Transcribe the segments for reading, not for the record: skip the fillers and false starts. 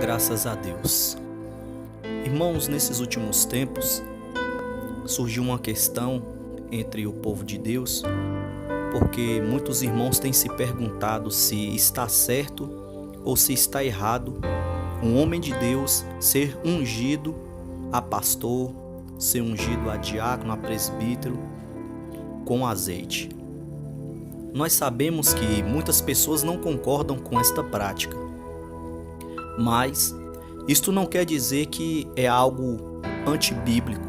Graças a Deus. Irmãos, nesses últimos tempos surgiu uma questão entre o povo de Deus, porque muitos irmãos têm se perguntado se está certo ou se está errado um homem de Deus ser ungido a pastor, ser ungido a diácono, a presbítero com azeite. Nós sabemos que muitas pessoas não concordam com esta prática, mas isto não quer dizer que é algo antibíblico.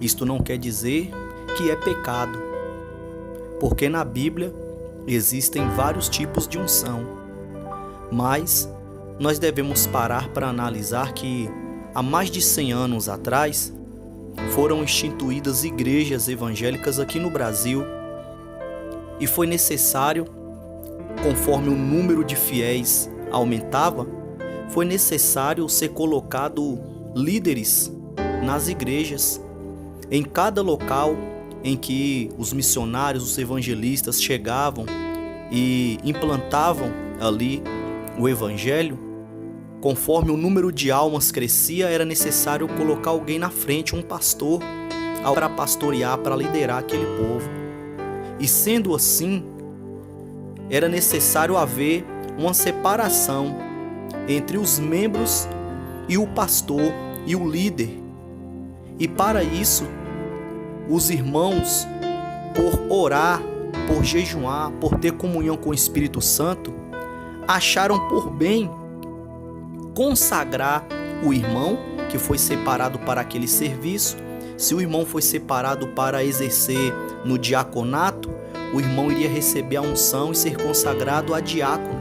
Isto não quer dizer que é pecado, porque na Bíblia existem vários tipos de unção, mas nós devemos parar para analisar que há mais de 100 anos atrás foram instituídas igrejas evangélicas aqui no Brasil e foi necessário, conforme o número de fiéis aumentava, foi necessário ser colocado líderes nas igrejas, em cada local em que os missionários, os evangelistas chegavam e implantavam ali o evangelho. Conforme o número de almas crescia, era necessário colocar alguém na frente, um pastor, para pastorear, para liderar aquele povo. E sendo assim, era necessário haver uma separação entre os membros e o pastor e o líder. E para isso, os irmãos, por orar, por jejuar, por ter comunhão com o Espírito Santo, acharam por bem consagrar o irmão que foi separado para aquele serviço. Se o irmão foi separado para exercer no diaconato, o irmão iria receber a unção e ser consagrado a diácono.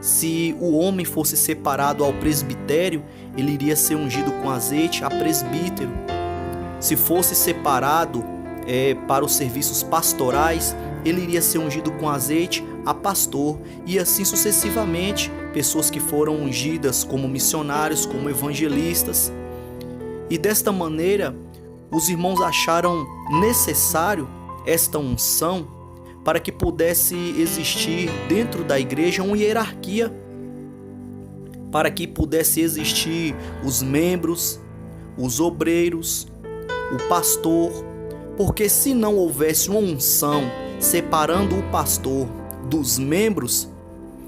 Se o homem fosse separado ao presbitério, ele iria ser ungido com azeite a presbítero. Se fosse separado para os serviços pastorais, ele iria ser ungido com azeite a pastor, e assim sucessivamente, pessoas que foram ungidas como missionários, como evangelistas. E desta maneira, os irmãos acharam necessário esta unção para que pudesse existir dentro da igreja uma hierarquia, para que pudesse existir os membros, os obreiros, o pastor, porque se não houvesse uma unção separando o pastor dos membros,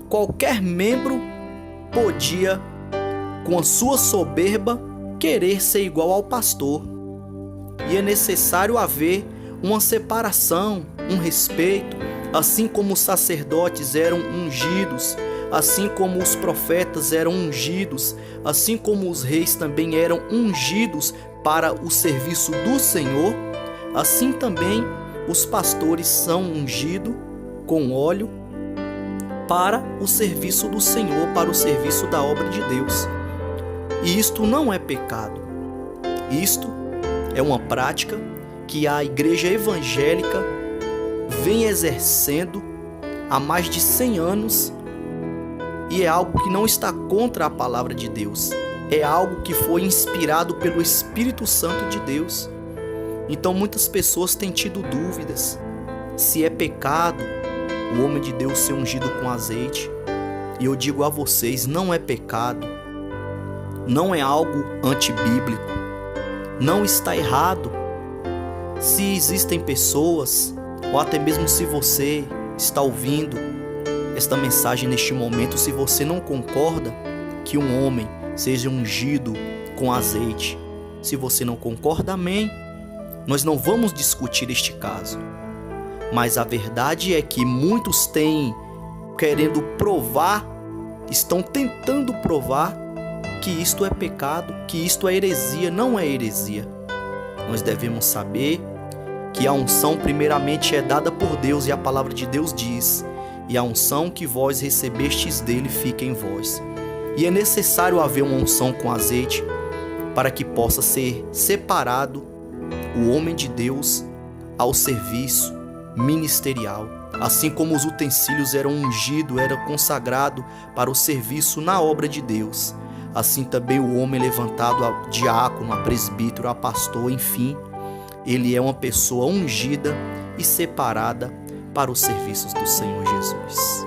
qualquer membro podia, com a sua soberba, querer ser igual ao pastor. E é necessário haver uma separação, um respeito, assim como os sacerdotes eram ungidos, assim como os profetas eram ungidos, assim como os reis também eram ungidos para o serviço do Senhor, assim também os pastores são ungidos com óleo para o serviço do Senhor, para o serviço da obra de Deus. E isto não é pecado. Isto é uma prática que a igreja evangélica vem exercendo há mais de 100 anos e é algo que não está contra a palavra de Deus. É algo que foi inspirado pelo Espírito Santo de Deus. Então muitas pessoas têm tido dúvidas se é pecado o homem de Deus ser ungido com azeite. E eu digo a vocês, não é pecado, não é algo antibíblico, não está errado. Se existem pessoas, ou até mesmo se você está ouvindo esta mensagem neste momento, se você não concorda que um homem seja ungido com azeite, se você não concorda, amém, nós não vamos discutir este caso. Mas a verdade é que muitos têm querendo provar, estão tentando provar que isto é pecado, que isto é heresia. Não é heresia. Nós devemos saber que a unção primeiramente é dada por Deus, e a palavra de Deus diz: e a unção que vós recebestes dele fica em vós. E é necessário haver uma unção com azeite para que possa ser separado o homem de Deus ao serviço ministerial. Assim como os utensílios eram ungidos, era consagrado para o serviço na obra de Deus, assim também o homem levantado a diácono, a presbítero, a pastor, enfim, ele é uma pessoa ungida e separada para os serviços do Senhor Jesus.